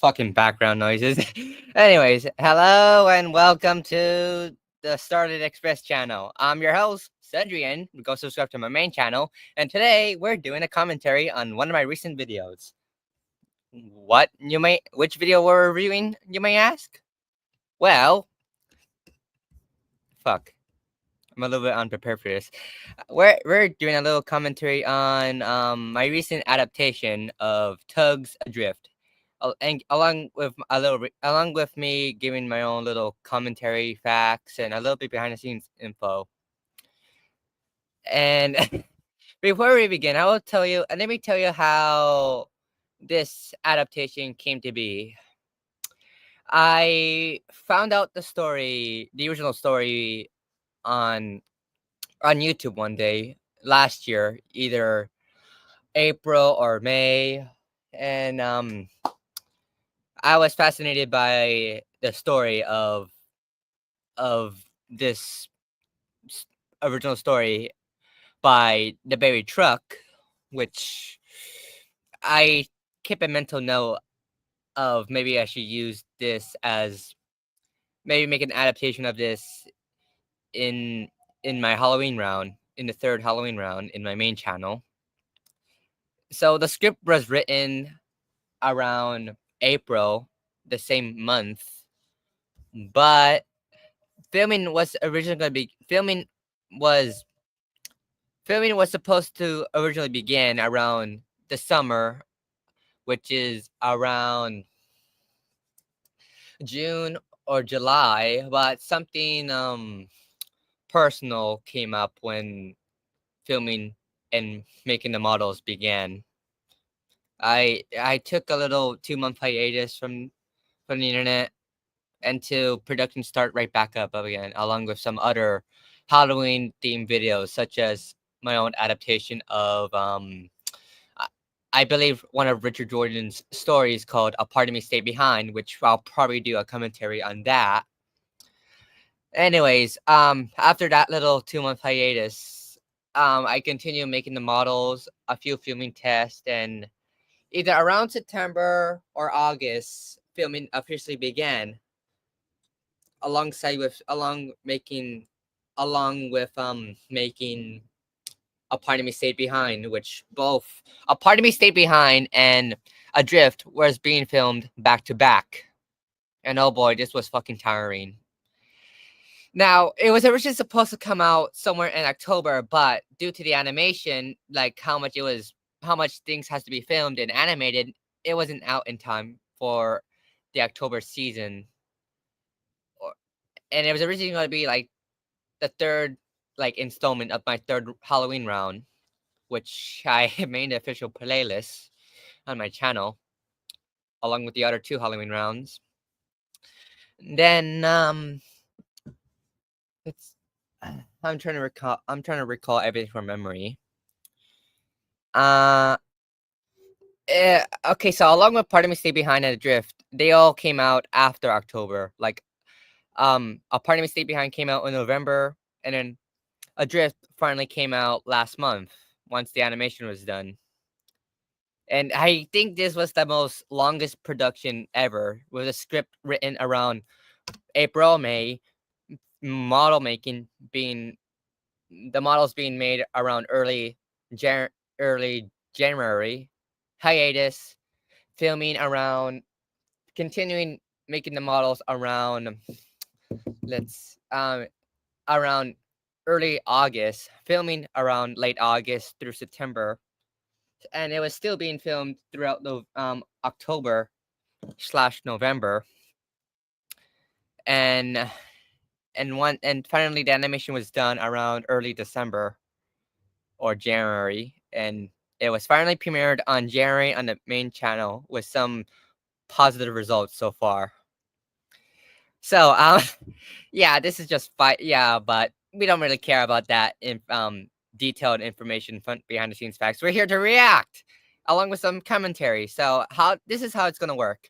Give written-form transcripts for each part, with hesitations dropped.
fucking background noises. Anyways, hello and welcome to the Started Express channel. I'm your host, Cedrian. Go subscribe to my main channel. And today we're doing a commentary on one of my recent videos. Which video we're reviewing, you may ask? Well, fuck. I'm a little bit unprepared for this. We're doing a little commentary on my recent adaptation of TUGS Adrift. And along with me giving my own little commentary, facts, and a little bit behind the scenes info. And before we begin, let me tell you how this adaptation came to be. I found out the original story on YouTube one day last year, either April or May, and I was fascinated by the story of this original story by the Berry Truck, which I kept a mental note of. Maybe I should use this as maybe make an adaptation of this in my Halloween round, in the third Halloween round in my main channel. So the script was written around April, the same month, but filming was supposed to originally begin around the summer, which is around June or July, but something personal came up when filming and making the models began. I took a little 2-month hiatus from the internet until production start right back up again, along with some other Halloween themed videos, such as my own adaptation of I believe one of Richard Jordan's stories called "A Part of Me Stayed Behind," which I'll probably do a commentary on that. Anyways, after that little 2-month hiatus, I continued making the models, a few filming tests, and either around September or August, filming officially began. Along with making A Part of Me Stayed Behind, which both A Part of Me Stayed Behind and Adrift was being filmed back to back. And oh boy, this was fucking tiring. Now, it was originally supposed to come out somewhere in October, but due to the animation, like how much things has to be filmed and animated, it wasn't out in time for the October season. And it was originally going to be like the third installment of my third Halloween round, which I made the official playlist on my channel, along with the other 2 Halloween rounds. Then I'm trying to recall everything from memory. Okay, so along with Part of Me Stay Behind and Adrift, they all came out after October. A Part of Me Stay Behind came out in November, and then Adrift finally came out last month once the animation was done. And I think this was the most longest production ever, with a script written around April, May, the models being made around early January, hiatus, filming continuing making the models around around early August, filming around late August through September, and it was still being filmed throughout the October/November, and finally the animation was done around early December or January, and it was finally premiered on January on the main channel with some positive results so far. So yeah, this is just but we don't really care about that detailed information behind the scenes facts. We're here to react along with some commentary. So this is how it's gonna work.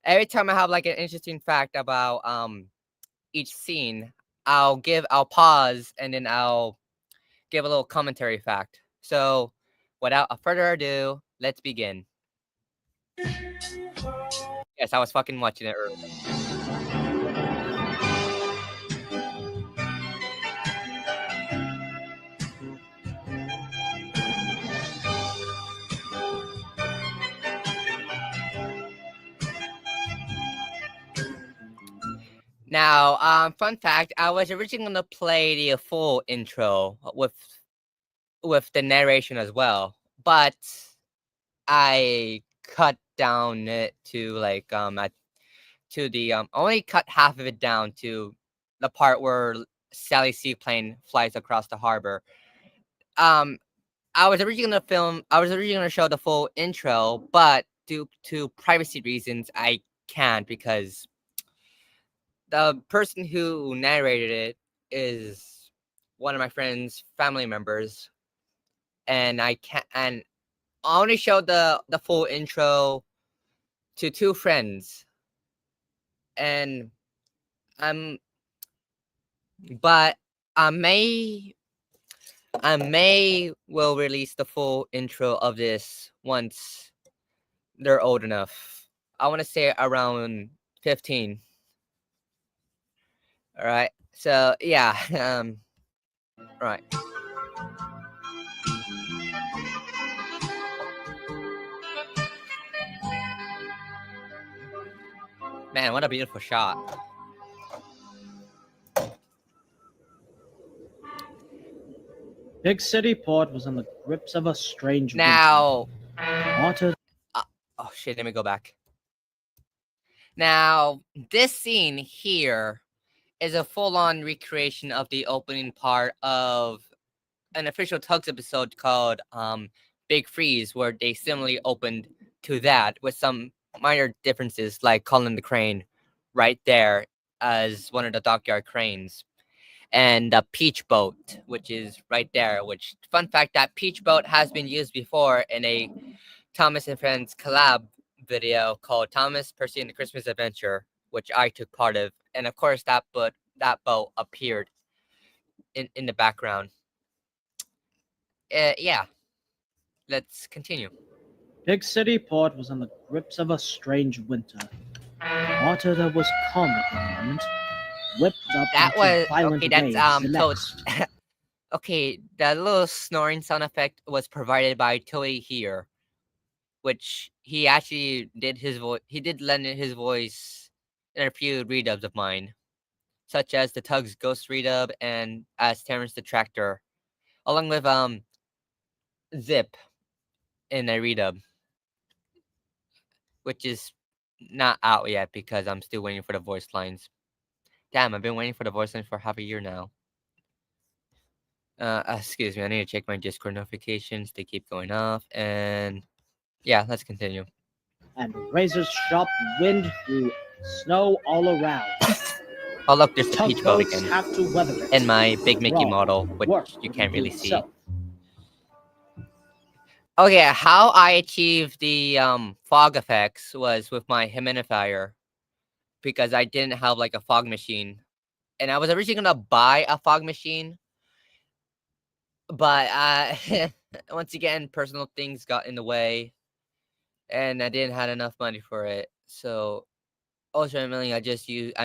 Every time I have an interesting fact about each scene, I'll pause and then I'll give a little commentary fact. So without further ado, let's begin. Yes, Yes, I was fucking watching it earlier. Now, fun fact, I was originally gonna play the full intro with the narration as well, but I cut down it to like to the only cut half of it down to the part where Sally's seaplane flies across the harbor. Um, I was originally gonna show the full intro, but due to privacy reasons, I can't because the person who narrated it is one of my friend's family members, and I can't. And I only showed the full intro to 2 friends, and I'm but I may will release the full intro of this once they're old enough. I want to say around 15. All right. So yeah. Right. Man, what a beautiful shot. Big City Port was in the grips of a strange Now. winter. Oh shit! Let me go back. Now, this scene here is a full-on recreation of the opening part of an official Tugs episode called Big Freeze, where they similarly opened to that with some minor differences, like calling the crane right there as one of the dockyard cranes, and the Peach Boat, which is right there. Which, fun fact, that Peach Boat has been used before in a Thomas and Friends collab video called Thomas, Percy, and the Christmas Adventure, which I took part of, and of course that boat appeared in the background. Yeah, let's continue. Big City Port was in the grips of a strange winter. Water that was calm at the moment whipped up That into was violent okay. That's waves the so. next. Okay, the little snoring sound effect was provided by Toei here, which he actually did his voice. He did lend his voice in a few redubs of mine, such as the Tugs Ghost redub and as Terrence the Tractor, along with Zip in a redub, which is not out yet because I'm still waiting for the voice lines. Damn, I've been waiting for the voice lines for half a year now. Excuse me, I need to check my Discord notifications. They keep going off, and yeah, let's continue. And razor sharp wind through snow all around. Oh look, there's the Peach Boat Tugboats again, have to weather it. and my Big Mickey Crawl, model, which work you with can't really improved see. self. Oh yeah, how I achieved the fog effects was with my humidifier, because I didn't have like a fog machine, and I was originally gonna buy a fog machine, but once again, personal things got in the way, and I didn't have enough money for it. So ultimately, I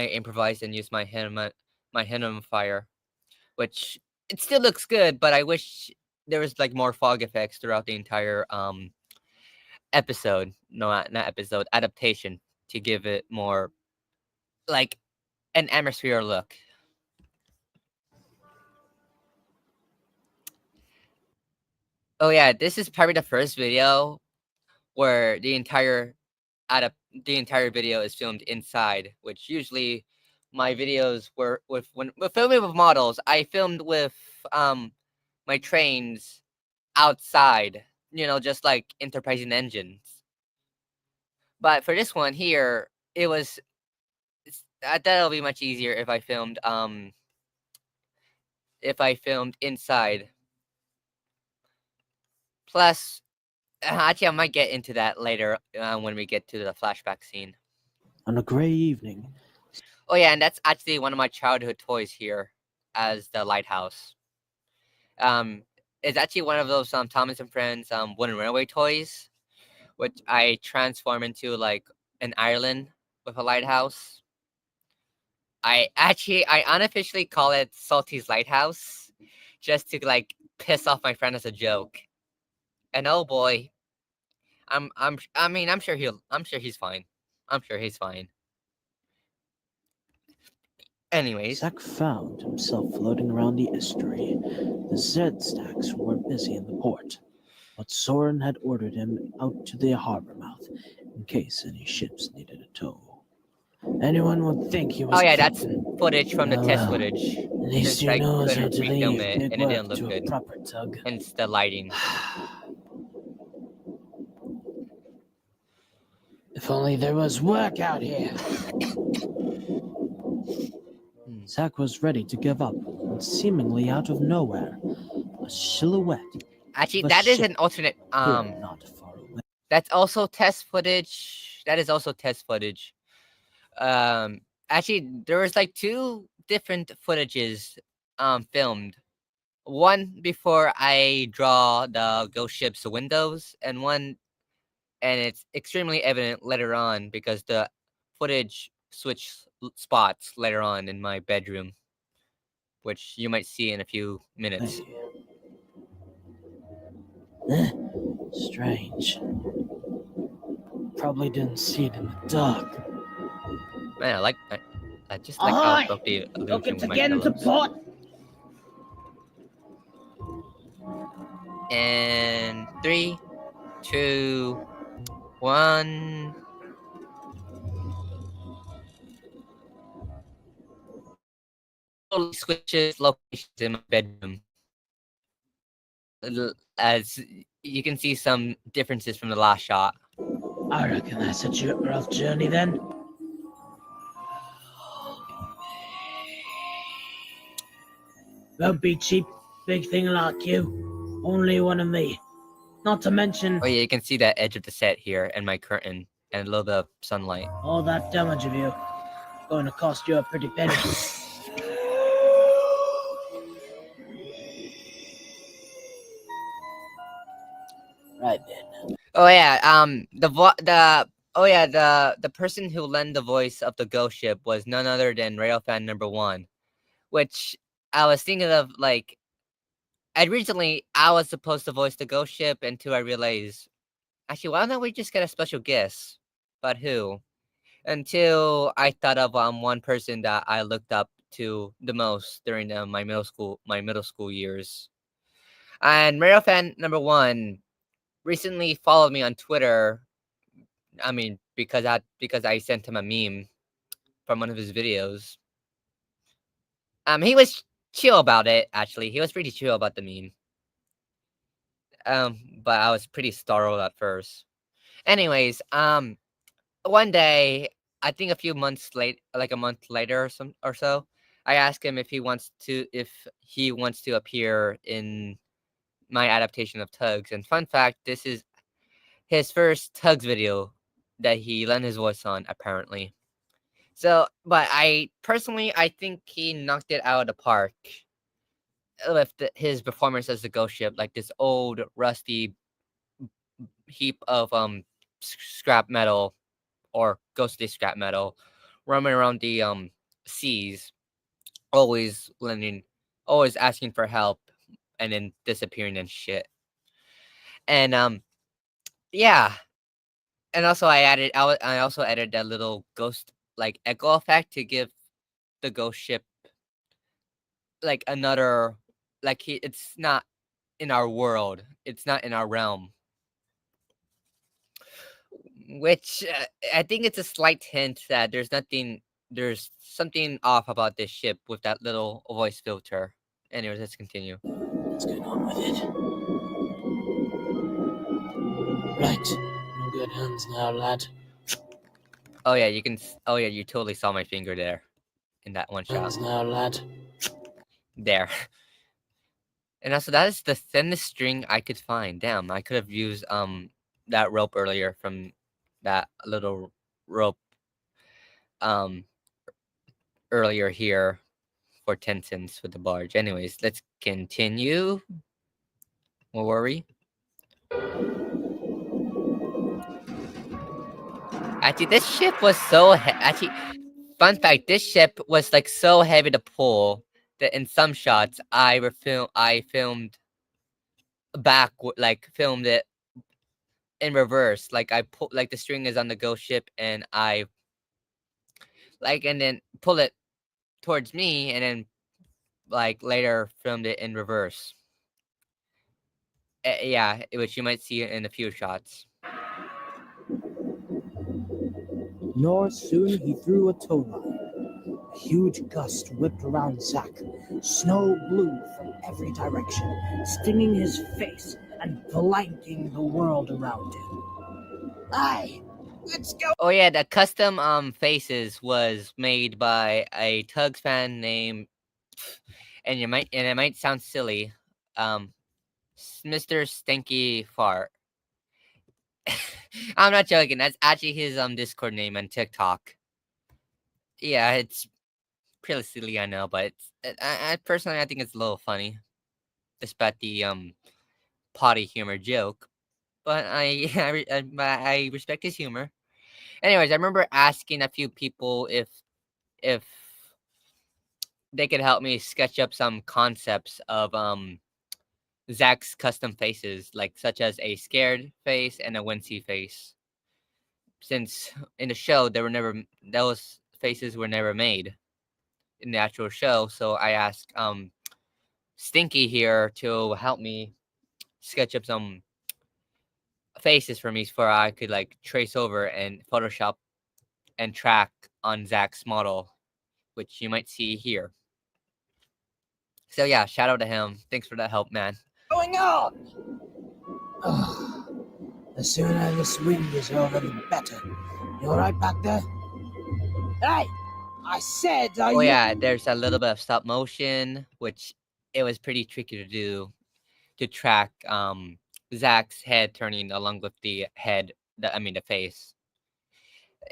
improvised and used my humidifier, which it still looks good, but I wish there was like more fog effects throughout the entire episode. No, not episode, adaptation, to give it more like an atmosphere look. Oh yeah, this is probably the first video where the entire video is filmed inside, which usually my videos were when filming with models, I filmed with my trains outside, just like enterprising engines. But for this one here, I thought it'll be much easier if I filmed inside. Plus, actually, I might get into that later when we get to the flashback scene. On a gray evening. Oh yeah, and that's actually one of my childhood toys here, as the lighthouse. It's actually one of those Thomas and Friends wooden railway toys, which I transform into like an island with a lighthouse. I unofficially call it Salty's Lighthouse, just to like piss off my friend as a joke. And oh boy, I'm sure he's fine. I'm sure he's fine. Anyways, Zack found himself floating around the estuary. The Zed stacks were busy in the port, but Soren had ordered him out to the harbor mouth in case any ships needed a tow. Anyone would think he oh was yeah, that's captain. footage from the Oh test well, footage, at least since he I knows how couldn't to refilm leave it big and it didn't work look to a good. proper tug. Hence the lighting. If only there was work out here. Zack was ready to give up when seemingly out of nowhere, a silhouette Actually, of a that is ship an alternate. appeared not far away. That's also test footage. That is also test footage. Um, Actually, there was like two different footages filmed. One before I draw the ghost ship's windows, and it's extremely evident later on because the footage switched spots later on in my bedroom, which you might see in a few minutes. Hey. Strange. Probably didn't see it in the dark. Man, I just like how I broke the illusion with my pillows. Port. And 3, 2, 1. Totally switches locations in my bedroom. As you can see some differences from the last shot. I reckon that's a rough journey then. Won't be cheap, big thing like you. Only one of me. Not to mention Oh yeah, you can see that edge of the set here and my curtain and a little bit of sunlight. all that damage of you. Going to cost you a pretty penny. Right then. Oh yeah, the person who lent the voice of the ghost ship was none other than Railfan number 1, which I was thinking of like originally I was supposed to voice the ghost ship until I realized actually why don't we just get a special guest? But who? Until I thought of one person that I looked up to the most during my middle school years. And Railfan number 1 recently followed me on Twitter. I mean, because I sent him a meme from one of his videos. He was chill about it. Actually, he was pretty chill about the meme. But I was pretty startled at first. Anyways, one day, I think a few months late, like a month later or so, I asked him if he wants to appear in my adaptation of Tugs. And fun fact, this is his first Tugs video that he lent his voice on, apparently. So, but I think he knocked it out of the park with his performance as the ghost ship, like this old rusty heap of scrap metal or ghostly scrap metal roaming around the seas, always lending, always asking for help, and then disappearing and shit. And yeah, and also I also added that little ghost like echo effect to give the ghost ship like another it's not in our world, it's not in our realm, which I think it's a slight hint that there's something off about this ship with that little voice filter. Anyways, let's continue. Let's get on with it. Right. No good hands now, lad. Oh yeah, oh yeah, you totally saw my finger there in that one shot Hands now, lad. there. And also that is the thinnest string I could find. Damn, I could have used that rope earlier from that little rope um earlier here for 10 cents with the barge. Anyways, let's continue. Where were we? Actually, this ship was so actually. Fun fact: this ship was like so heavy to pull that in some shots I filmed like filmed it in reverse. Like I pull like the string is on the ghost ship, and I like and then pull it towards me, and then like later filmed it in reverse. Yeah, which you might see in a few shots. Nor soon he threw a tow line. A huge gust whipped around Zack. Snow blew from every direction, stinging his face and blanking the world around him. Aye, let's go! Oh yeah, the custom faces was made by a Tugs fan named, and it might sound silly, um, Mr. Stinky Fart. I'm not joking. That's actually his Discord name on TikTok. Yeah, it's pretty silly, I know, but I personally I think it's a little funny, despite the potty humor joke. But I respect his humor. Anyways, I remember asking a few people if they could help me sketch up some concepts of Zach's custom faces, like such as a scared face and a wincy face. Since in the show those faces were never made in the actual show, so I asked Stinky here to help me sketch up some faces for me for I could like trace over and Photoshop and track on Zach's model, which you might see here. So yeah, shout out to him. Thanks for that help, man. Going on? The sooner this wind is over, the better. You alright back there? Hey! I said, are Oh you? yeah, there's a little bit of stop motion, which it was pretty tricky to do to track Zach's head turning along with the head, the face.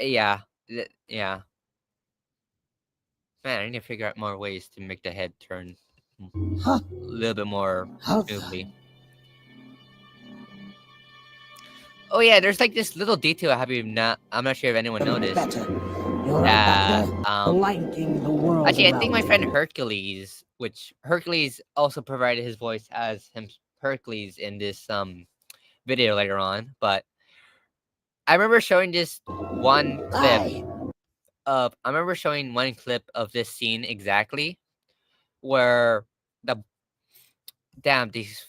Yeah, yeah. Man, I need to figure out more ways to make the head turn Huh? a little bit more How smoothly. Oh yeah, there's like this little detail I'm not sure if anyone noticed better. You alright back that there? Blanking the world actually I think around my friend him. Hercules, which Hercules also provided his voice as him Hercules in this video later on, but I remember showing this one clip Aye. I remember showing one clip of this scene exactly where the damn these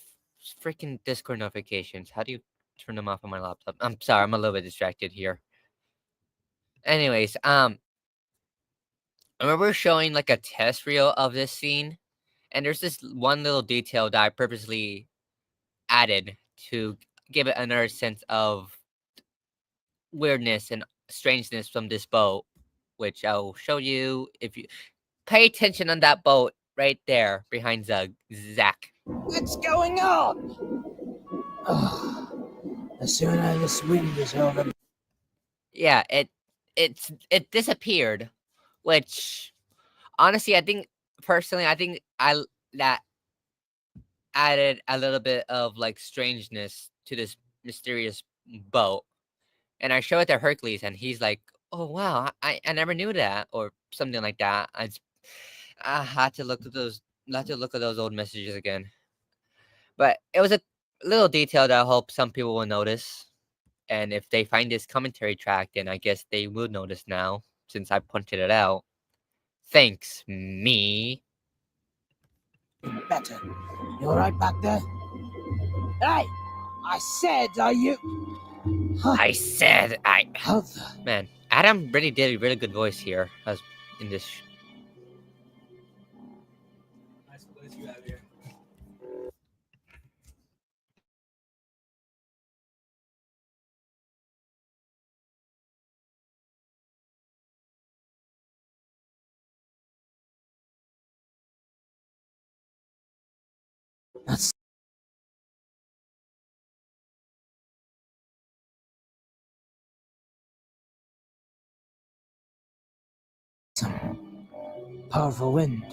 freaking Discord notifications. How do you turn them off on my laptop? I'm sorry, I'm a little bit distracted here. Anyways, I remember showing like a test reel of this scene, and there's this one little detail that I purposely added to give it another sense of weirdness and strangeness from this boat, which I'll show you if you pay attention on that boat right there behind Zach. What's going on? The sooner this wind is over. Yeah, it disappeared, which honestly I think personally I think that added a little bit of like strangeness to this mysterious boat. And I show it to Hercules, and he's like, "Oh wow, I never knew that," or something like that. I had to look at those old messages again. But it was a little detail that I hope some people will notice. And if they find this commentary track, then I guess they will notice now, since I pointed it out. Thanks, me. Better. You alright back there? Hey! I said, are you? Huh? I said How the? man, Adam really did a really good voice here as in this. Nice place you have here. That's some powerful wind,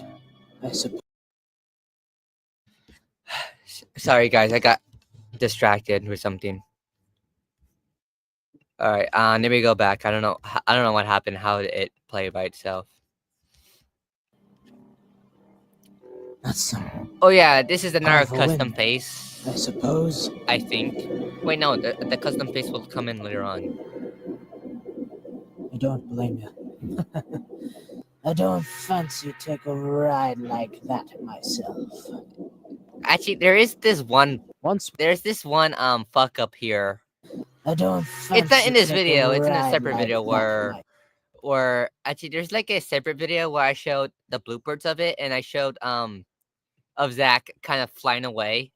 I suppose. Sorry, guys, I got distracted with something. All right. Let me go back. I don't know. I don't know what happened. How did it play by itself? That's some Oh yeah, this is another powerful custom wind, face. I suppose. I think. Wait, no. The custom face will come in later on. I don't blame you. I don't fancy take a ride like that myself. Actually, there is this one. Once There's this one fuck up here. I don't It's not fancy in this take video. a It's in a ride separate like video that where actually there's like a separate video where I showed the bloopers of it, and I showed of Zach kind of flying away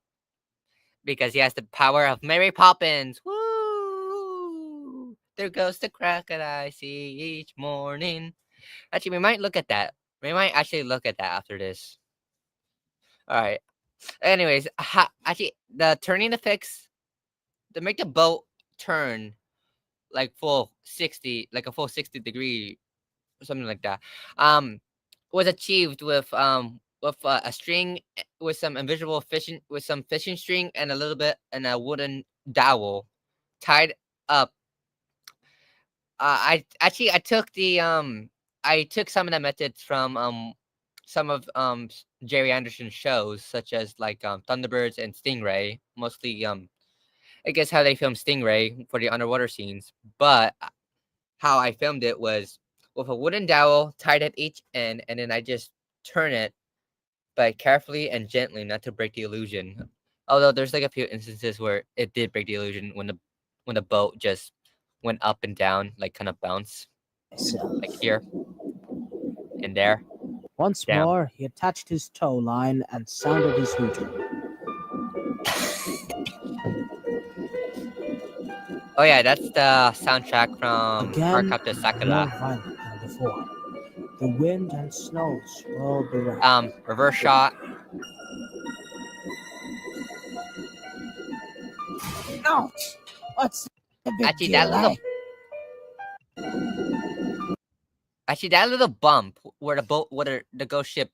because he has the power of Mary Poppins. Woo! There goes the crocodile I see each morning. Actually, we might look at that. We might actually look at that after this. All right. Anyways, actually, the turning effects to make the boat turn like a full 60-degree or something like that, was achieved with a string with some invisible fishing with some fishing string and a little bit and a wooden dowel tied up. I took some of the methods from some of Jerry Anderson's shows, such as like Thunderbirds and Stingray, mostly I guess how they filmed Stingray for the underwater scenes. But how I filmed it was with a wooden dowel tied at each end, and then I just turn it, but carefully and gently, not to break the illusion. Although there's like a few instances where it did break the illusion when the boat just went up and down, like kind of bounce, myself. like here and there. Once Damn. more, he attached his tow line and sounded his hooter. Oh yeah, that's the soundtrack from Again, Heartcopter more Sakura. violent than before. The wind and snow swirled around. Reverse shot. Ouch! What's the big Actually, deal, that little bump where the ghost ship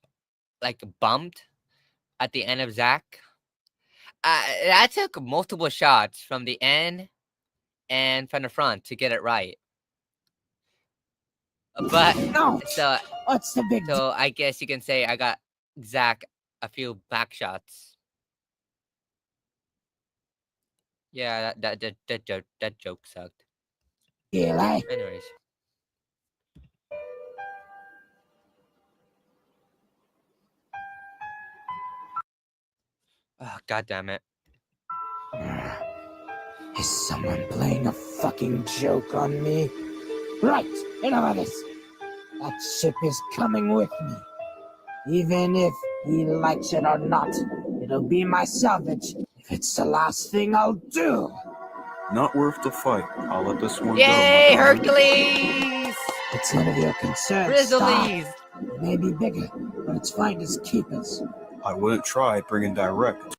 like bumped at the end of Zack. That took multiple shots from the end and from the front to get it right. But Ouch! so What's the big deal? so I guess you can say I got Zack a few back shots. Yeah, that joke sucked. Anyways. Oh, God damn it. Is someone playing a fucking joke on me? Right, enough of this. That ship is coming with me. Even if he likes it or not, it'll be my salvage. If it's the last thing I'll do. Not worth the fight. I'll let this one Yay, go. Hercules! It's none of your concern, Grizzlies! It may be bigger, but its finders keepers. I wouldn't try bringing direct.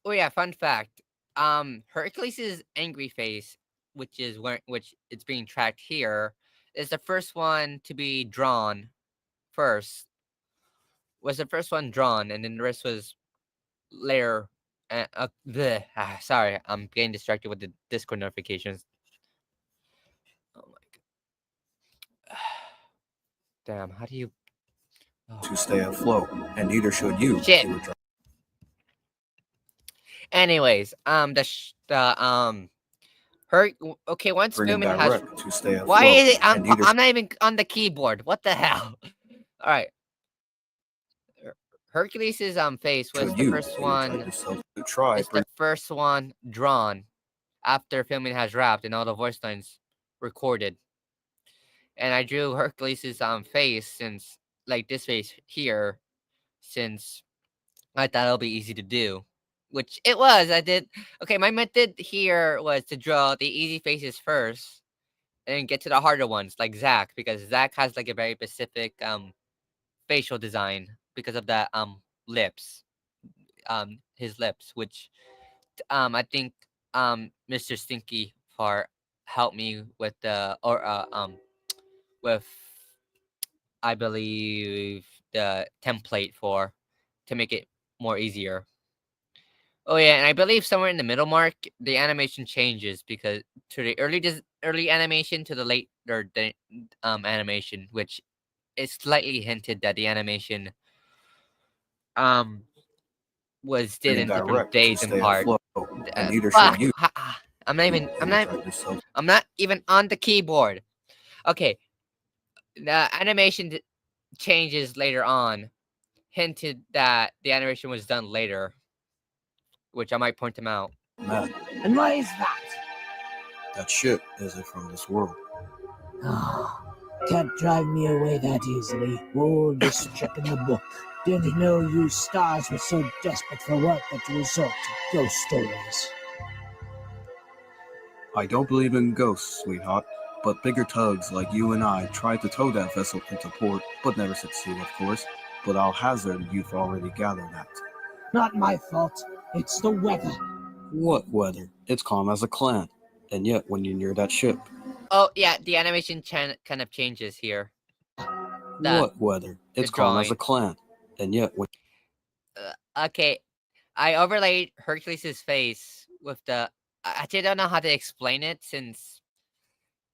Oh yeah, fun fact. Hercules' angry face, which it's being tracked here, is the first one to be drawn first. Was the first one drawn, and then the rest was later. Sorry, I'm getting distracted with the Discord notifications. Oh my god. Damn, how do you? To stay afloat, and neither should you. Shit. You would try. Anyways, okay. Once Bringing filming has. direct to stay afloat. Why is it? and neither I'm not even on the keyboard. What the hell? All right. Hercules' face was should the you. first You would one. try It's the first one drawn after filming has wrapped and all the voice lines recorded. And I drew Hercules' face since like this face here, since I thought it'll be easy to do. Which it was. I did okay, my method here was to draw the easy faces first and then get to the harder ones, like Zach, because Zach has like a very specific facial design because of the lips. His lips, which I think Mr. Stinky Fart helped me with with I believe the template for to make it more easier. Oh yeah, and I believe somewhere in the middle mark, the animation changes because to the early animation to the late or the animation, which is slightly hinted that the animation um was did in different Redirect to days and stay part. afloat, and neither Fuck! should you. I'm not even. Have you tried yourself? I'm not even on the keyboard. Okay, the animation changes later on hinted that the animation was done later, which I might point them out. Man, And why is that? that ship isn't from this world. Can't drive me away that easily. Oldest trick in the book. Didn't know you stars were so desperate for work that you resort to ghost stories. I don't believe in ghosts, sweetheart, but bigger tugs like you and I tried to tow that vessel into port, but never succeed, of course. But I'll hazard you've already gathered that. Not my fault. It's the weather. What weather? It's calm as a clam. And yet, when you're near that ship... Oh yeah, the animation kind of changes here. What weather? It's calm as a clam. And yet, when... Okay, I overlaid Hercules' face with the. I actually don't know how to explain it since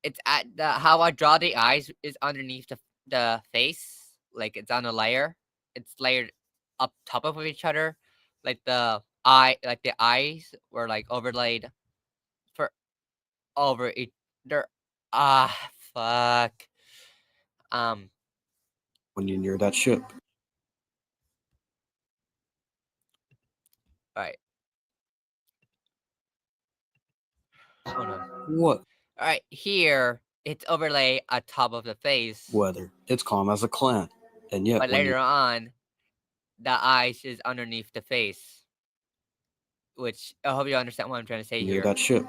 it's at the how I draw the eyes is underneath the face, like it's on a layer. It's layered up top of each other, like the eyes were like overlaid for over each. They're fuck. When you're near that ship. Alright. Hold on. What Alright, here it's overlay on top of the face. weather? It's calm as a clam. And yet, But when later on, the eyes is underneath the face. Which I hope you understand what I'm trying to say you're near here. that ship.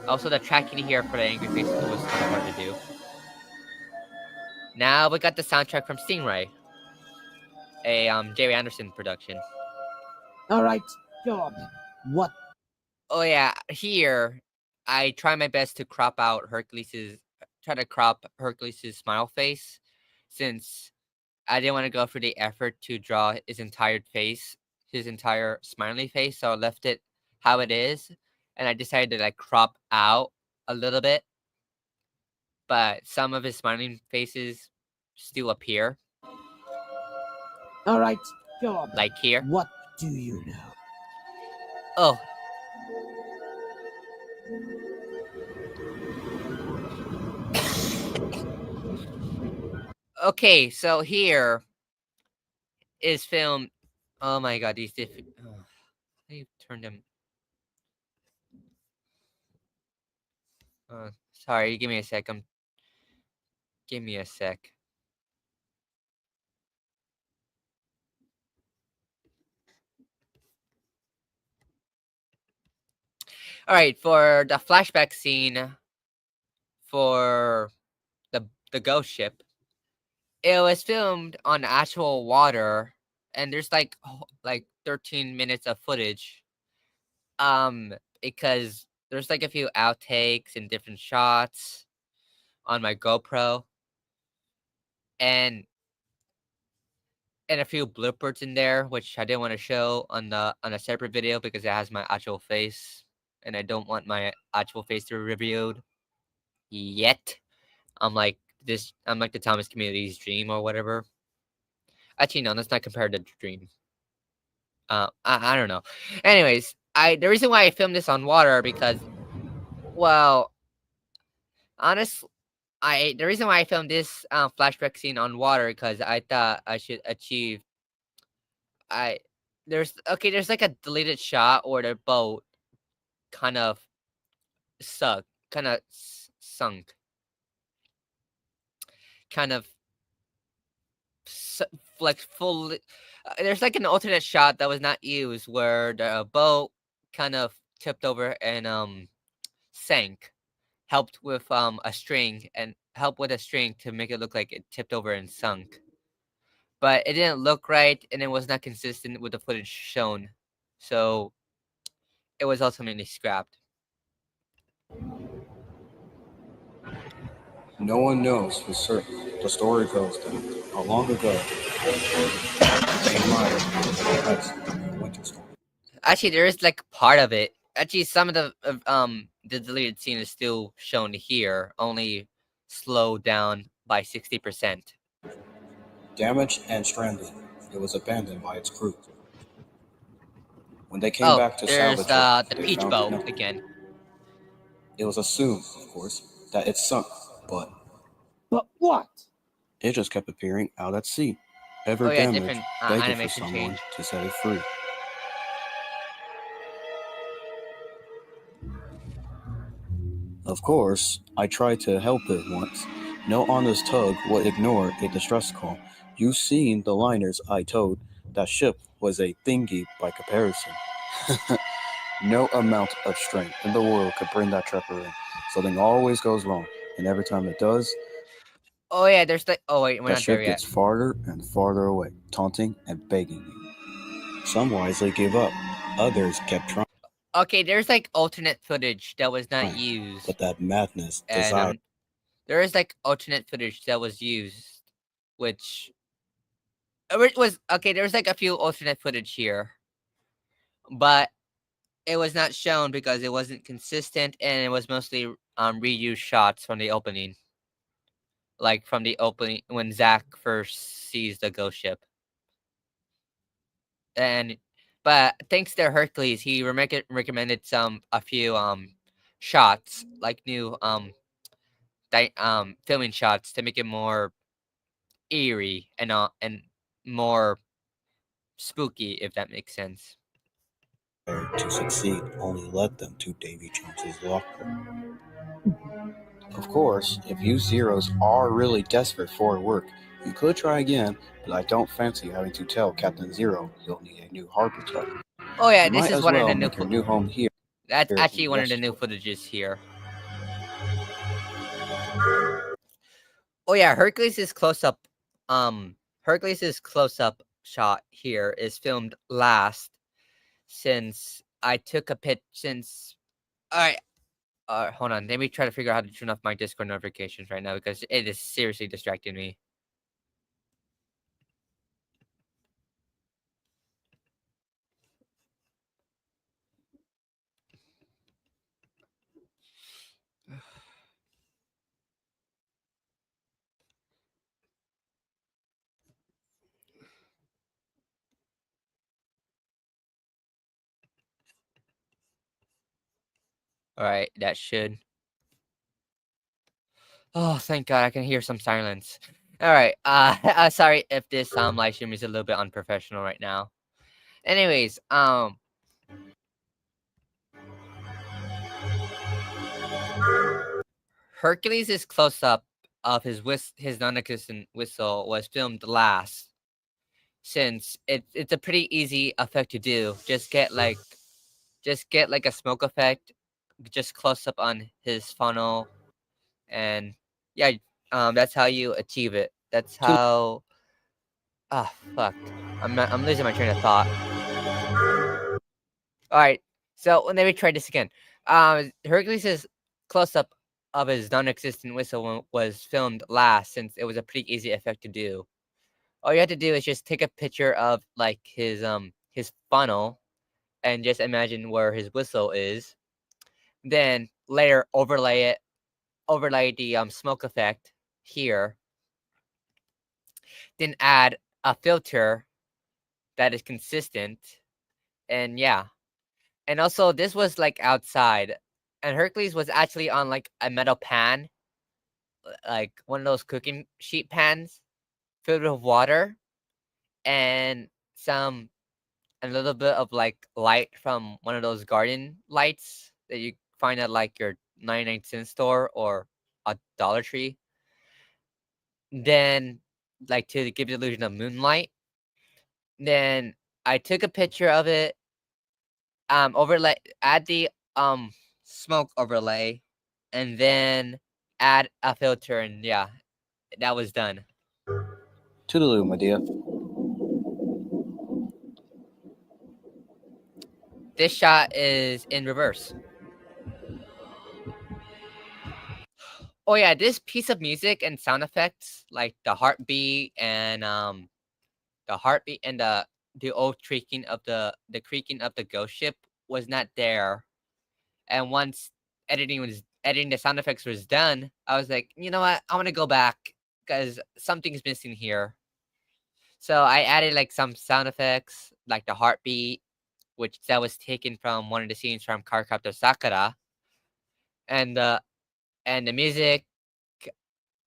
Also, the tracking here for the angry faces was kind of hard to do. Now we got the soundtrack from Stingray, a Jerry Anderson production. All right, go on. What? Oh yeah, here I try my best to crop out Hercules' smile face, since I didn't want to go through the effort to draw his entire face, his entire smiley face, so I left it how it is, and I decided to like crop out a little bit, but some of his smiling faces still appear. All right, go on. Like here. What do you know? Oh. Okay, so here is filmed. Oh my god, these different. Oh, I turned them. Sorry, give me a sec. Give me a sec. All right, for the flashback scene for the ghost ship, it was filmed on actual water, and there's like 13 minutes of footage. Because there's like a few outtakes and different shots on my GoPro, and a few bloopers in there, which I didn't want to show on a separate video because it has my actual face, and I don't want my actual face to be revealed yet. I'm like the Thomas Community's dream or whatever. Actually, no, that's not compared to dream. I don't know. Anyways, the reason why I filmed this on water because, well, honestly, the reason why I filmed this flashback scene on water because I thought I should achieve. There's like a deleted shot or the boat kind of sunk, kind of like full. There's like an alternate shot that was not used where the boat kind of tipped over and sank. Helped with a string to make it look like it tipped over and sunk. But it didn't look right, and it was not consistent with the footage shown, so it was ultimately scrapped. No one knows for certain. The story goes that long ago, Actually, there is like part of it. Actually, some of the deleted scene is still shown here, only slowed down by 60%. Damaged and stranded, it was abandoned by its crew. When they came Oh, back to there's salvage it, the they peach found it boat empty. again. It was assumed, of course, that it sunk, but But what? it just kept appearing out at sea, ever Oh yeah, damaged, different begging for animation someone change. to set it free. Of course, I tried to help it once. No honest tug would ignore a distress call. You've seen the liners I towed. That ship was a thingy by comparison. No amount of strength in the world could bring that trapper in. Something always goes wrong, and every time it does, Oh yeah, there's the. Oh wait, we're that not there ship yet. gets farther and farther away, taunting and begging you. Some wisely gave up. Others kept trying. Okay, there's like alternate footage that was not used, But that madness, and desire, there is like alternate footage that was used, which was okay. There's like a few alternate footage here, but it was not shown because it wasn't consistent, and it was mostly reused shots from the opening, like from the opening when Zack first sees the ghost ship. And but thanks to Hercules, he recommended a few shots, like new filming shots to make it more eerie and more spooky, if that makes sense. to succeed only led them to Davy Jones's locker. Of course, if you Zeros are really desperate for work, you could try again, but I don't fancy having to tell Captain Zero you'll need a new harbor tug. Oh yeah, You this might is as one of well the new. make your new home here. That's in actually one of the new Westport. footages here. Oh yeah, Hercules' close up shot here is filmed last since I took a pitch since alright. Hold on. Let me try to figure out how to turn off my Discord notifications right now because it is seriously distracting me. Alright, that should. Oh, thank God, I can hear some silence. Alright, sorry if this live stream is a little bit unprofessional right now. Anyways, Hercules' close up of his non-existent whistle was filmed last, since it's a pretty easy effect to do. Just get like a smoke effect, just close up on his funnel, and yeah, that's how you achieve it. That's how. Ah, fuck. I'm losing my train of thought. All right, so let me try this again. Hercules' close up of his non-existent whistle was filmed last, since it was a pretty easy effect to do. All you have to do is just take a picture of like his funnel, and just imagine where his whistle is. Then later overlay the smoke effect here. Then add a filter that is consistent, and yeah. And also, this was like outside, and Hercules was actually on like a metal pan, like one of those cooking sheet pans filled with water and a little bit of like light from one of those garden lights that you find at like your 99-cent store or a Dollar Tree. Then, like to give the illusion of moonlight. Then I took a picture of it, overlay, add the smoke overlay, and then add a filter, and yeah, that was done. Toodaloo, my dear. This shot is in reverse. Oh yeah, this piece of music and sound effects, like the heartbeat and the the old creaking of the ghost ship was not there. And once editing the sound effects was done, I was like, you know what? I want to go back because something's missing here. So I added like some sound effects, like the heartbeat, which that was taken from one of the scenes from Cardcaptor Sakura, and the music.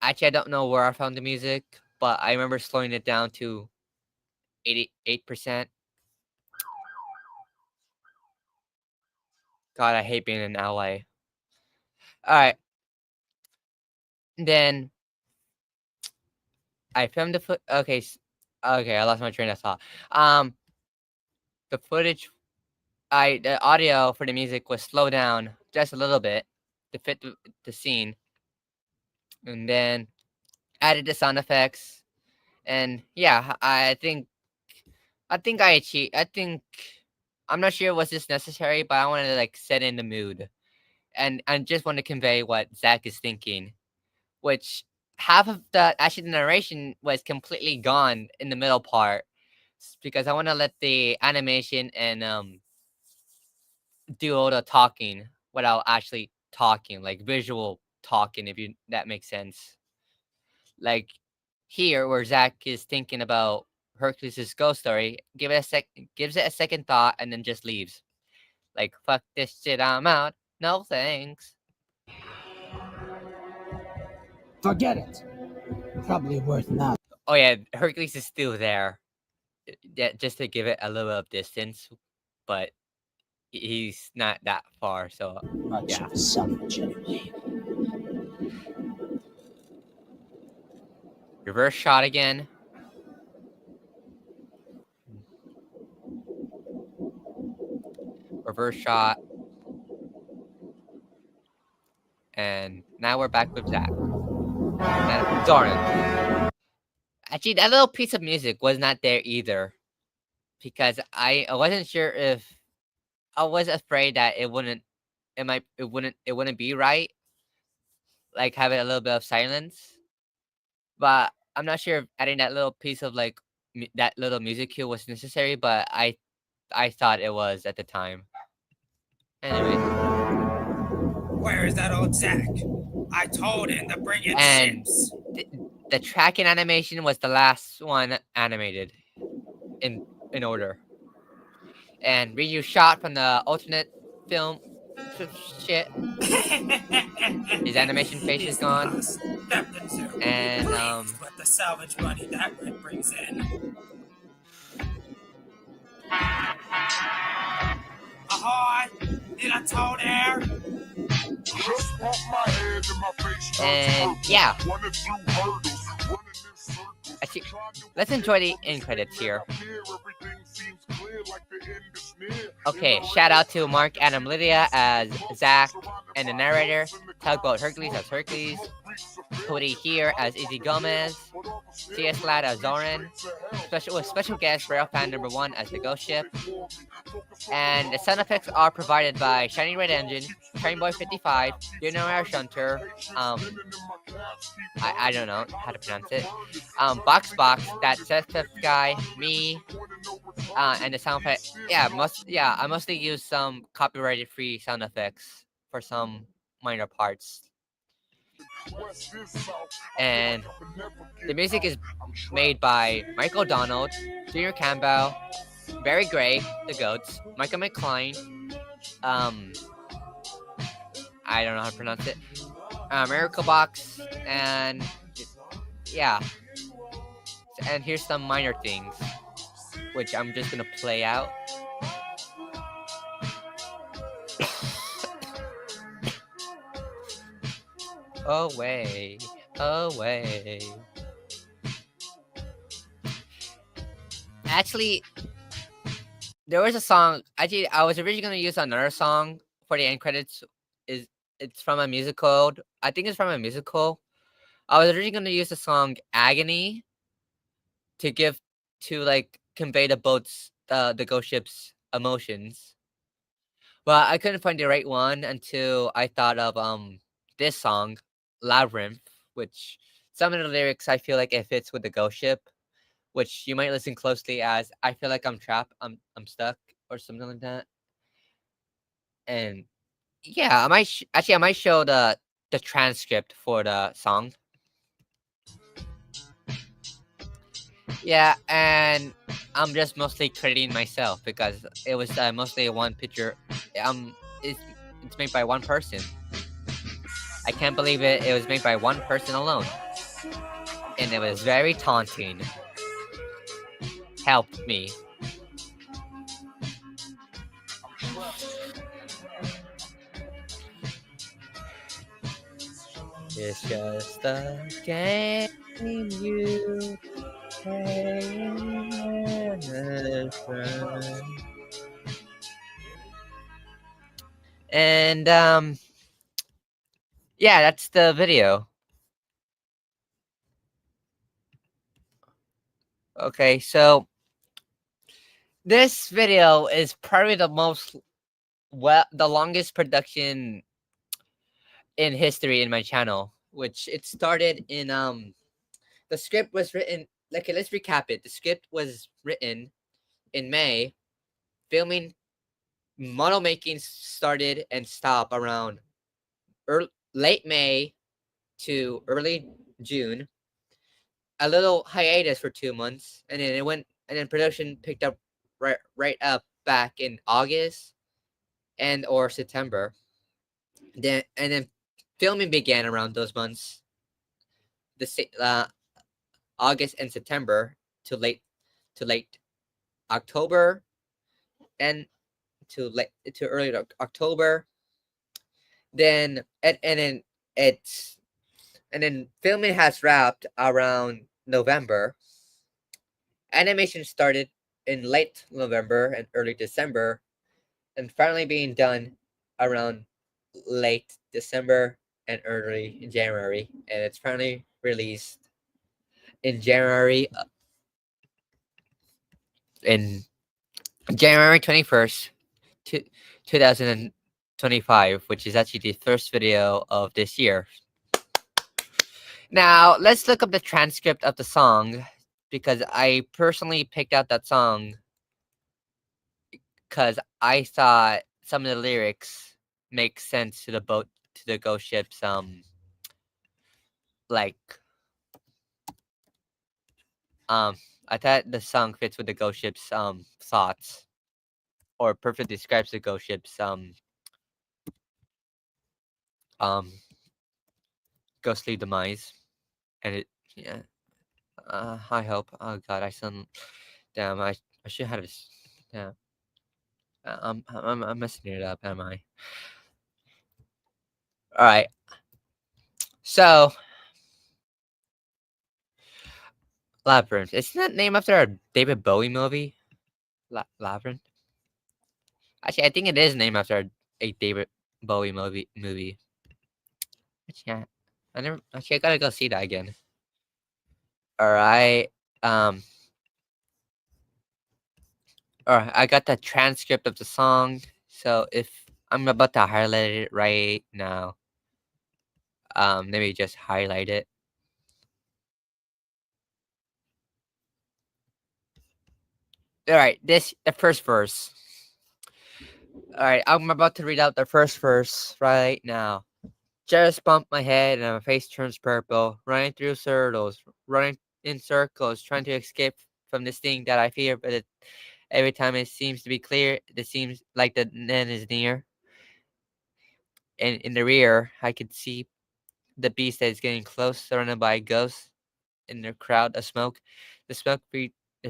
Actually, I don't know where I found the music, but I remember slowing it down to 88%. God, I hate being in LA. All right, then I filmed the foot. Okay, okay, I lost my train of thought. The footage, the audio for the music was slowed down just a little bit to fit the scene, and then added the sound effects. And yeah, I think I achieved. I think I'm not sure was this necessary, but I wanted to like set in the mood, and I just want to convey what Zach is thinking, which half of the narration was completely gone in the middle part because I want to let the animation and do all the talking without actually talking, like visual talking, if you that makes sense. Like here, where Zach is thinking about Hercules' ghost story, gives it a second thought, and then just leaves. Like fuck this shit, I'm out. No thanks. Forget it. Probably worth nothing. Oh yeah, Hercules is still there. Yeah, just to give it a little bit of distance, but he's not that far. So Much yeah. of a salvage anyway. Reverse shot again. Reverse shot. And now we're back with Zach. And Zoran. Actually, that little piece of music was not there either. Because I wasn't sure if I was afraid that it wouldn't be right. Like having a little bit of silence. But I'm not sure if adding that little piece of like that little music cue was necessary, but I thought it was at the time. Anyway, Where is that old Zack? I told him to bring in and ships. the tracking animation was the last one animated in order, and Ryu shot from the alternate film shit. His animation face is He's gone, lost. Nothing to. and Pleased with the salvage money that Red brings in. Ahoy! In a toad air! Just bump my head and my face and turns yeah. purple. Running through hurdles, running in circles. Actually, Trying to let's enjoy the end credits here. Everything seems clear, like the end is near. Okay, shout out to Mark Adam Lydia as Zach and the narrator, Tugboat Hercules as Hercules, Cody here as Izzy Gomez, CS Lad as Zoran, special guest Rail Fan number 1 as the Ghost Ship, and the sound effects are provided by Shiny Red Engine, Train Boy 55, General Shunter, I don't know how to pronounce it, Box, that Seth guy, me, and the sound effect. Yeah, I mostly use some copyrighted free sound effects for some minor parts. And the music is made by Michael Donald, Junior Campbell, Barry Gray, the Goats, Michael McCline, I don't know how to pronounce it, Miracle Box, and yeah. And here's some minor things, which I'm just gonna play out. Away, away. Actually, there was a song. Actually, I was originally gonna use another song for the end credits. It's from a musical? I think it's from a musical. I was originally gonna use the song "Agony" to like convey the ghost ship's emotions, but I couldn't find the right one until I thought of this song, "Labyrinth," which some of the lyrics I feel like it fits with the ghost ship, which you might listen closely as "I feel like I'm trapped, I'm stuck" or something like that. And yeah, I might show the transcript for the song. Yeah, and I'm just mostly crediting myself because it was mostly a one picture. It's made by one person. I can't believe it. It was made by one person alone, and it was very taunting. Help me. It's just a game you play with friends. And yeah, that's the video. Okay, so this video is probably the longest production in history in my channel, which it started in the script was written, okay, let's recap it. The script was written in May. Filming, model making started and stopped around late May to early June. A little hiatus for 2 months, and then it went, and then production picked up right up back in August and or September. Then filming began around those months, August and September to late October and to early October. It's and then filming has wrapped around November. Animation started in late November and early December, and finally being done around late December and early January, and it's finally released in in January 21st, 2025, which is actually the first video of this year. Now, let's look up the transcript of the song because I personally picked out that song because I thought some of the lyrics make sense to the ghost ship's like I thought the song fits with the ghost ship's thoughts, or perfectly describes the ghost ship's um ghostly demise. And it, yeah, I hope. Oh god, I sound damn. I should have this. Yeah, I'm messing it up, am I? All right. So, Labyrinth. Isn't that named after a David Bowie movie? Labyrinth. Actually, I think it is named after a David Bowie movie. Yeah, I never. Actually, I gotta go see that again. All right. Um. All right. I got the transcript of the song. So if I'm about to highlight it right now, let me just highlight it. All right. The first verse. All right. I'm about to read out the first verse right now. Just bump my head and my face turns purple, running through circles, running in circles, trying to escape from this thing that I fear, but every time it seems to be clear, it seems like the end is near. And in the rear, I could see the beast that is getting close, surrounded by ghosts in the crowd of smoke. The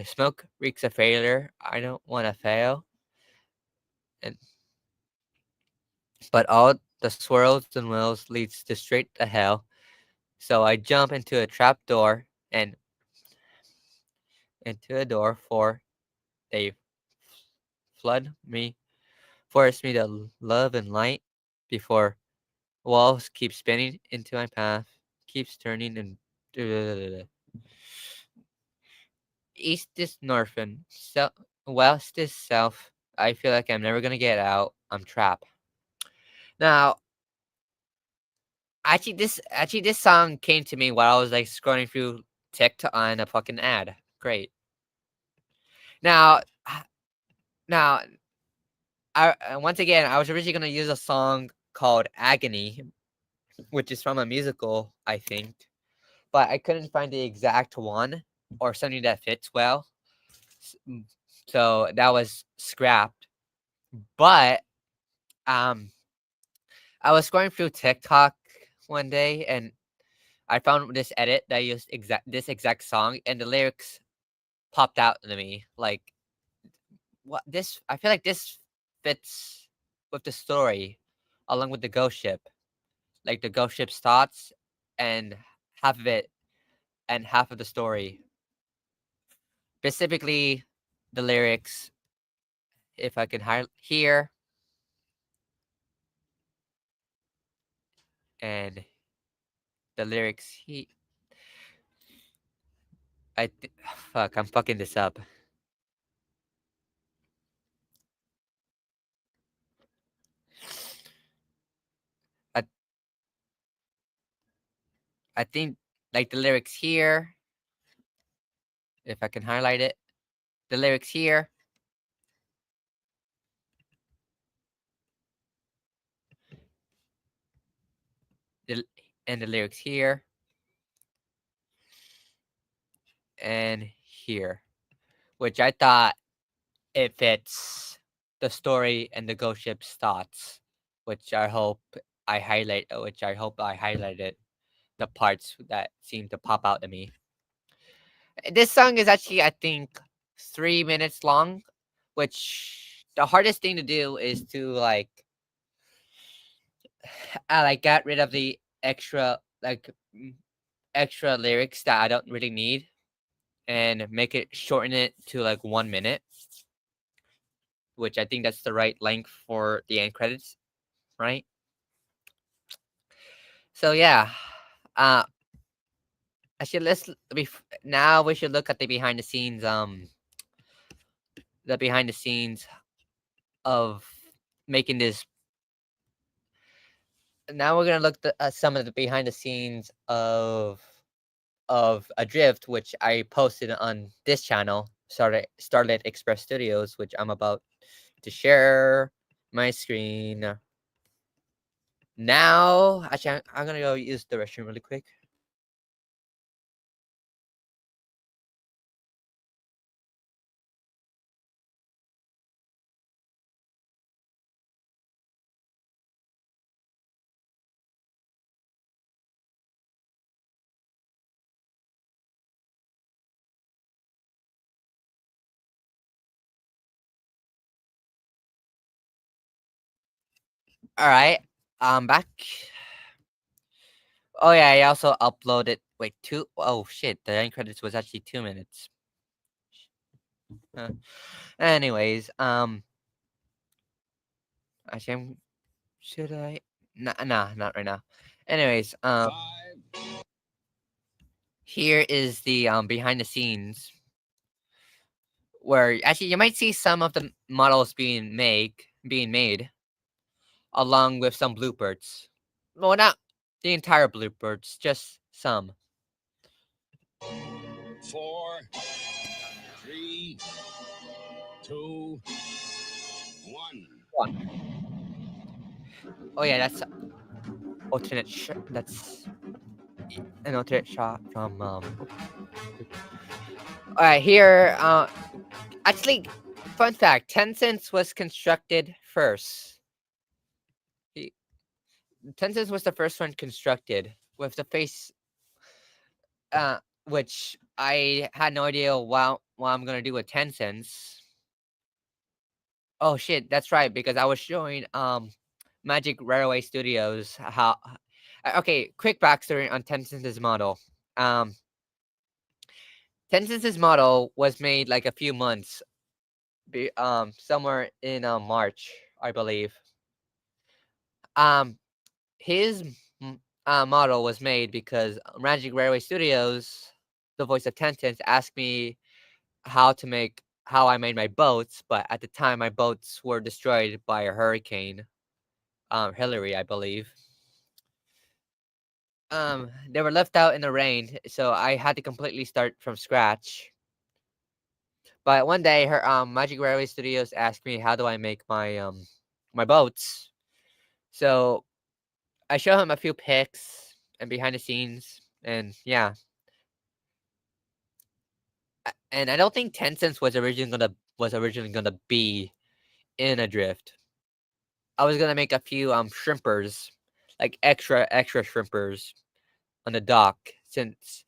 smoke reeks of failure. I don't want to fail, and but all the swirls and whirls leads to straight to hell. So I jump into a trap door and into a door, for they flood me, force me to love and light before walls keep spinning into my path, keeps turning and east is northern, west is south. I feel like I'm never gonna get out. I'm trapped. Now, actually this song came to me while I was like scrolling through TikTok on a fucking ad. Great. Now, now, once again, I was originally gonna use a song called "Agony," which is from a musical, I think, but I couldn't find the exact one or something that fits well, so that was scrapped. But I was going through TikTok one day and I found this edit that used this exact song, and the lyrics popped out to me. Like, what this? I feel like this fits with the story, along with the ghost ship. Like the ghost ship's thoughts, and half of it, and half of the story. Specifically, the lyrics. If I can highlight here, and the lyrics. Fuck, I'm fucking this up. I I think like the lyrics here. If I can highlight it, the lyrics here. The, and the lyrics here and here, which I thought it fits the story and the ghost ship's thoughts, which I hope which I hope I highlighted the parts that seem to pop out to me. This song is actually, I think, 3 minutes long, which the hardest thing to do is to like get rid of the extra lyrics that I don't really need and make it shorten it to like 1 minute, which I think that's the right length for the end credits, right? So yeah, uh, now we should look at the behind the scenes, of making this. Now we're gonna look at some of the behind the scenes of Adrift, which I posted on this channel, Starlit Express Studios, which I'm about to share my screen now. Actually, I'm gonna go use the restroom really quick. All right, I'm back. Oh yeah, I also uploaded. Wait, two. Oh shit, the end credits was actually 2 minutes. Anyways, actually, should I? Nah, not right now. Anyways, here is the behind the scenes where actually you might see some of the models being made along with some bloopers. Well, not the entire bloopers, just some. 4, 3, 2, 1. Oh yeah, that's that's an alternate shot from all right, here actually, fun fact, Tencent was constructed first. Tencent was the first one constructed with the face, which I had no idea what I'm gonna do with Tencent. Oh shit, that's right, because I was showing Magic Railway Studios how. Okay, quick backstory on Tencent's model. Um, Tencent's model was made like a few months, somewhere in March, I believe. Um, his model was made because Magic Railway Studios, the voice of Tencent, asked me how I made my boats, but at the time my boats were destroyed by a hurricane, Hillary, I believe. They were left out in the rain, so I had to completely start from scratch. But one day, her Magic Railway Studios asked me how do I make my boats. So I show him a few pics and behind the scenes, and yeah. And I don't think Tencent was originally gonna be in Adrift. I was gonna make a few shrimpers, like extra shrimpers on the dock. Since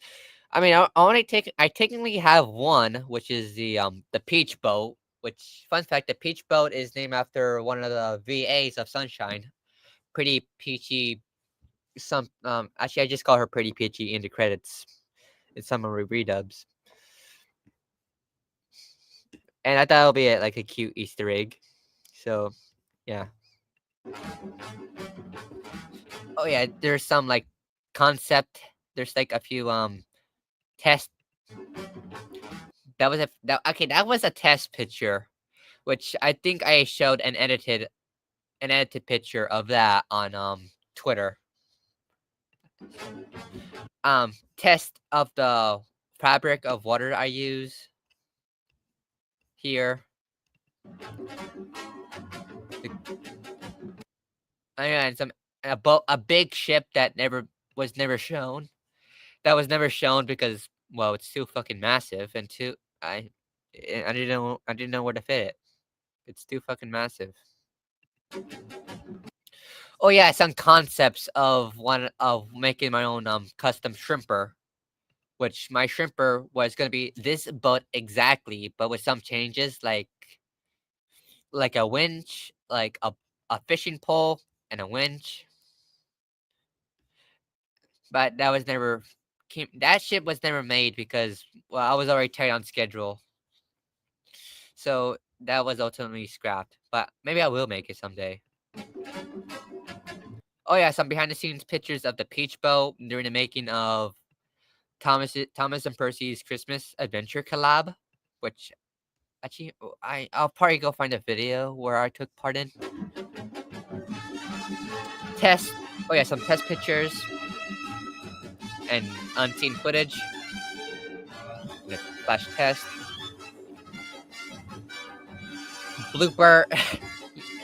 I mean, I technically have one, which is the Peach Boat. Which fun fact, the Peach Boat is named after one of the VAs of Sunshine. Pretty peachy. Actually, I just call her Pretty Peachy in the credits. In some of my redubs. And I thought it'll be like a cute Easter egg. So, yeah. Oh yeah, there's some like concept. There's like a few test. That was a test picture, which I think I showed an edited picture of that on Twitter. Test of the fabric of water I use here. And a big ship that never shown. That was never shown because well, it's too fucking massive, and too I didn't know where to fit it. It's too fucking massive. Oh yeah, some concepts of making my own custom shrimper, which my shrimper was gonna be this boat exactly, but with some changes like a winch, like a fishing pole and a winch. But that ship was never made because well, I was already tight on schedule. So that was ultimately scrapped. But maybe I will make it someday. Oh yeah, some behind the scenes pictures of the Peach Boat during the making of Thomas and Percy's Christmas Adventure collab, which actually I'll probably go find a video where I took part in. Test. Oh yeah, some test pictures and unseen footage. Flash test. Blooper.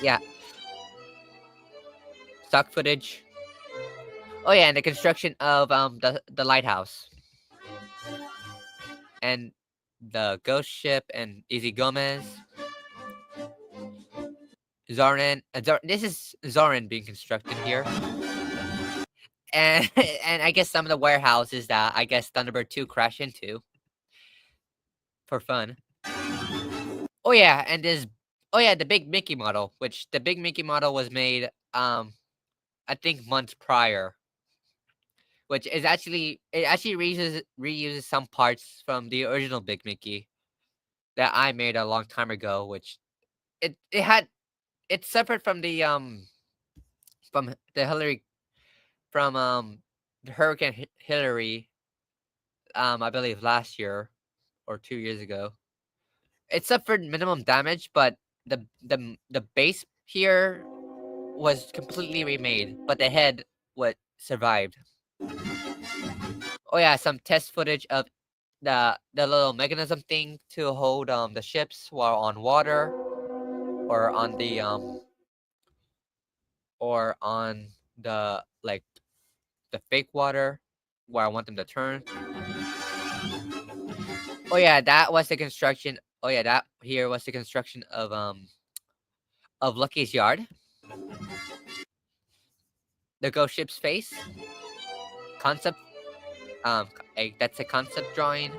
Yeah. Stock footage. Oh yeah, and the construction of the lighthouse. And the ghost ship and Izzy Gomez. This is Zoran being constructed here. And and I guess some of the warehouses that I guess Thunderbird 2 crashed into. For fun. Oh yeah, the Big Mickey model, which the Big Mickey model was made I think months prior. Which is it actually reuses some parts from the original Big Mickey that I made a long time ago, which it suffered from the Hillary from the Hurricane Hillary I believe last year or 2 years ago. It suffered minimum damage, but the base here was completely remade, but the head what survived. Oh yeah, some test footage of the little mechanism thing to hold the ships while on water or on the like the fake water where I want them to turn. Oh yeah, that was the construction. Oh yeah, that here was the construction of Lucky's yard. The ghost ship's face. Concept that's a concept drawing.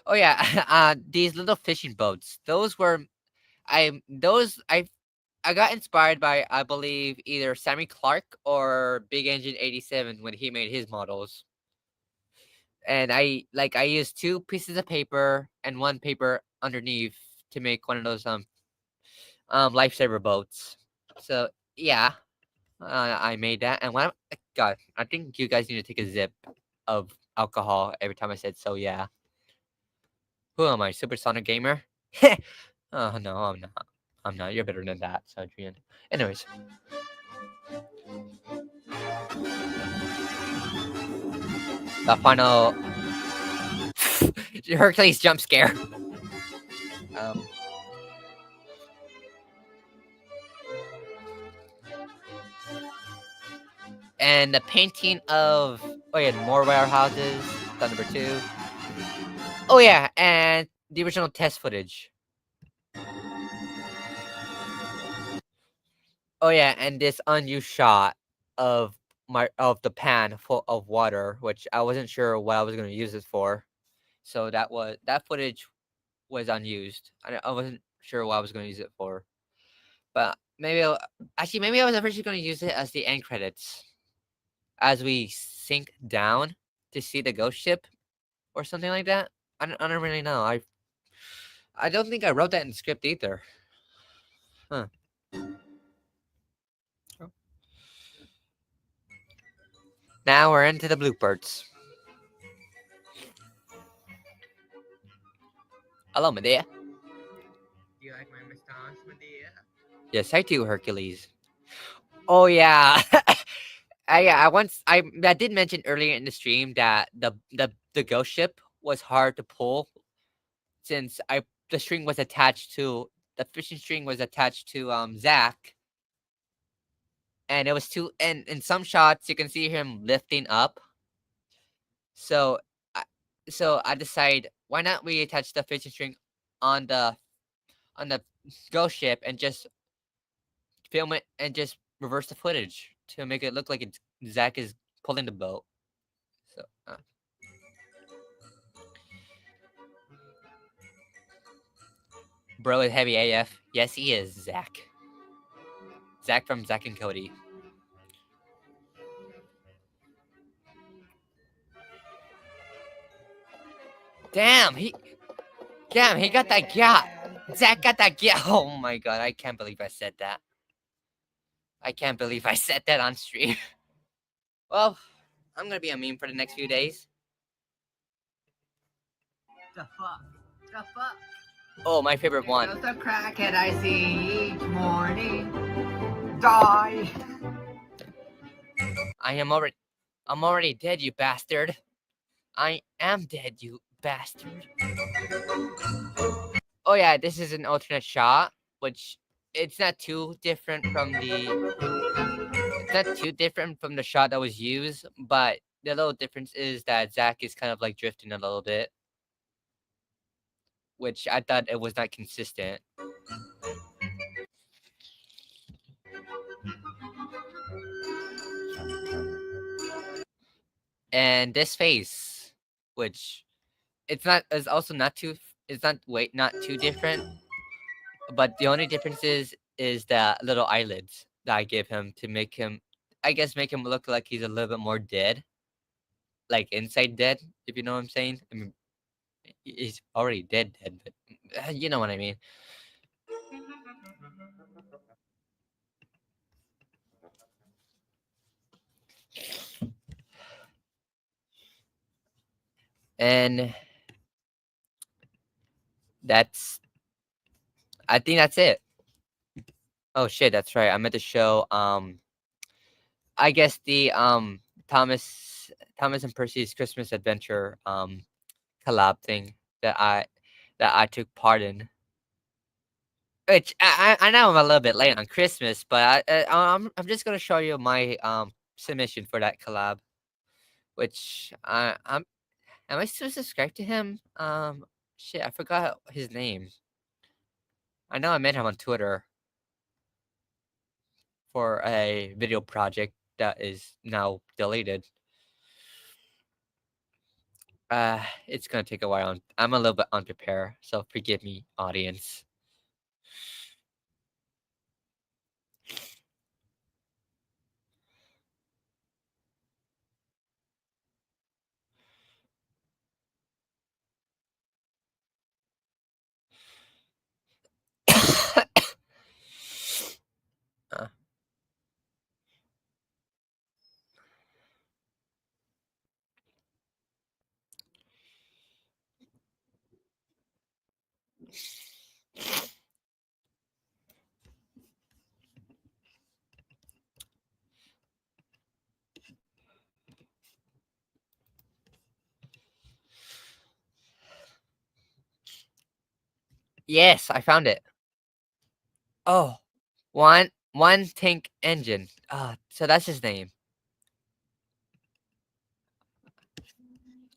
Oh yeah, these little fishing boats. I got inspired by I believe either Sammy Clark or Big Engine 87 when he made his models. And I used two pieces of paper and one paper underneath to make one of those lifesaver boats. So yeah, I made that. And God, I think you guys need to take a sip of alcohol every time I said so. Yeah. Who am I, Supersonic Gamer? Oh no, I'm not. I'm not. You're better than that, Adrian. Anyways. The final Hercules jump scare. Um, and the painting of more warehouses. That number 2. Oh yeah, and the original test footage. Oh yeah, and this unused shot of the pan full of water, which I wasn't sure what I was going to use this for. So that footage was unused. I wasn't sure what I was going to use it for. But maybe maybe I was originally going to use it as the end credits as we sink down to see the ghost ship or something like that. I don't really know. I don't think I wrote that in the script either. Huh. Now we're into the bloopers. Hello, Medea. Do you like my mustache, Medea? Yes, I do, Hercules. Oh yeah. I did mention earlier in the stream that the ghost ship was hard to pull since the string was attached to the fishing string was attached to Zach, and it was too. And in some shots you can see him lifting up. So, I, I decided why not we attach the fishing string on the ghost ship and just film it and just reverse the footage to make it look like Zach is pulling the boat. So. Bro is heavy AF. Yes, he is, Zach. Zach from Zach and Cody. Damn, he got that yacht. Zach got that yacht. Oh my god, I can't believe I said that. I can't believe I said that on stream. Well, I'm gonna be a meme for the next few days. The fuck? The fuck? Oh, my favorite one. Just a crackhead I see each morning. Die. I'm already dead, you bastard. I am dead, you bastard. Oh yeah, this is an alternate shot, which it's not too different from the shot that was used, but the little difference is that Zach is kind of like drifting a little bit, which I thought it was not consistent. And this face, which it's also not too not too different, but the only difference is the little eyelids that I give him to make him, I guess, make him look like he's a little bit more dead, like inside dead, if you know what I'm saying. I mean, he's already dead, but you know what I mean. And I think that's it. Oh shit, that's right. I meant to show I guess the Thomas and Percy's Christmas Adventure collab thing that I took part in. Which I know I'm a little bit late on Christmas, but I'm just gonna show you my submission for that collab. Which am I still subscribed to him? Shit, I forgot his name. I know I met him on Twitter for a video project that is now deleted. It's gonna take a while. I'm a little bit unprepared, so forgive me, audience. Uh, Yes, I found it. Oh, one tank engine. So that's his name.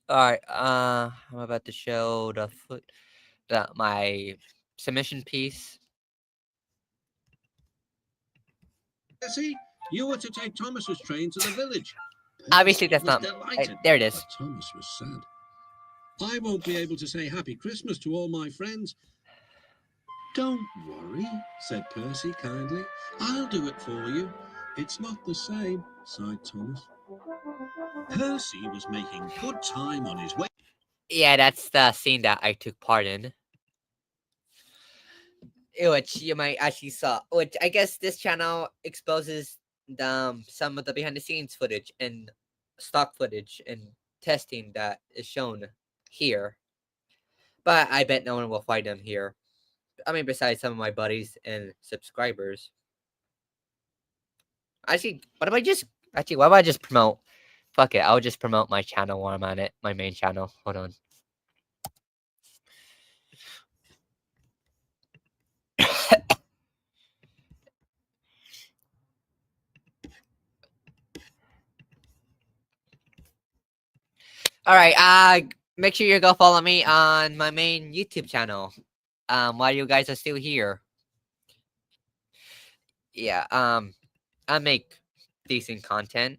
All right. I'm about to show my submission piece. Percy, you were to take Thomas's train to the village. Obviously, Percy that's was not. delighted, There it but is. Thomas was sad. I won't be able to say Happy Christmas to all my friends. Don't worry, said Percy kindly. I'll do it for you. It's not the same, sighed Thomas. Percy was making good time on his way. Yeah, that's the scene that I took part in. Which you might actually saw. Which I guess this channel exposes some of the behind the scenes footage and stock footage and testing that is shown here. But I bet no one will find them here. I mean, besides some of my buddies and subscribers. Actually, what if I just actually? Why about I just promote? Fuck it, I'll just promote my channel while I'm on it. My main channel. Hold on. All right. Make sure you go follow me on my main YouTube channel. While you guys are still here. Yeah. I make decent content.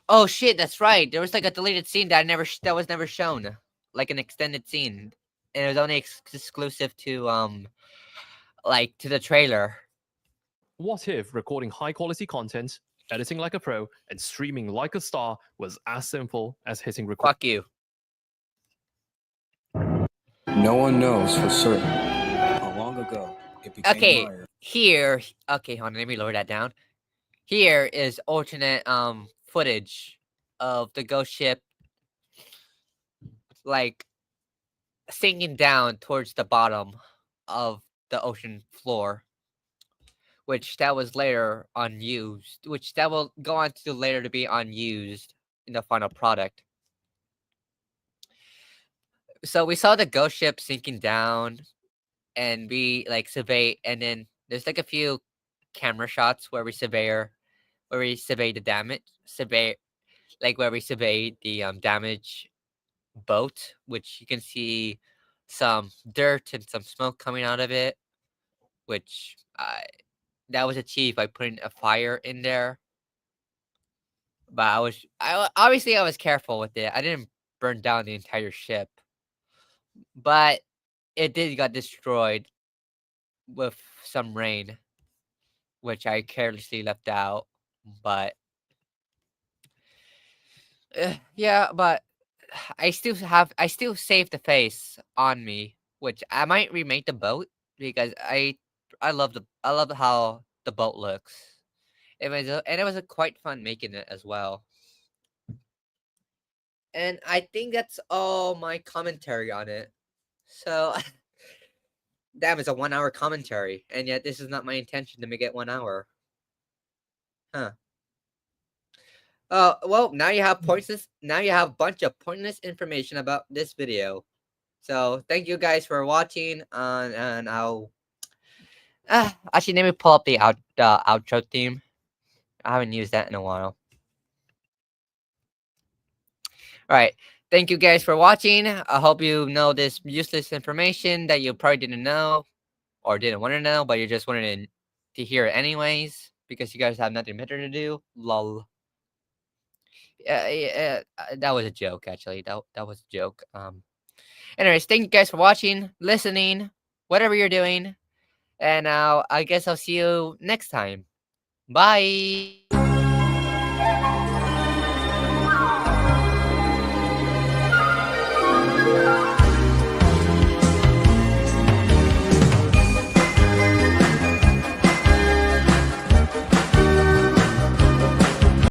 Oh shit, that's right. There was like a deleted scene that that was never shown, like an extended scene, and it was only exclusive to like to the trailer. What if recording high quality content, editing like a pro, and streaming like a star was as simple as hitting record? Fuck you. No one knows for certain how long ago it became Okay, Meyer. here. Okay, hold on. Let me lower that down. Here is alternate footage of the ghost ship, like sinking down towards the bottom of the ocean floor, which that was later unused, which that will go on to later to be unused in the final product. So we saw the ghost ship sinking down, and we like survey, and then there's like a few camera shots where we survey the damage, where we survey the damage boat, which you can see some dirt and some smoke coming out of it, which that was achieved by putting a fire in there. But obviously I was careful with it. I didn't burn down the entire ship, but it did got destroyed with some rain, which I carelessly left out. But yeah, but I still saved the face on me, which I might remake the boat because I love how the boat looks. And it was a quite fun making it as well. And I think that's all my commentary on it. So damn, it's a 1 hour commentary, and yet this is not my intention to make it 1 hour. Huh. Oh well, now you have pointless. Now you have a bunch of pointless information about this video. So thank you guys for watching, and I'll actually let me pull up the outro theme. I haven't used that in a while. All right. Thank you guys for watching. I hope you know this useless information that you probably didn't know or didn't want to know, but you just wanted to hear it anyways because you guys have nothing better to do. Lol. Yeah, that was a joke. Actually, that was a joke. Anyways, thank you guys for watching, listening, whatever you're doing, and I guess I'll see you next time. Bye.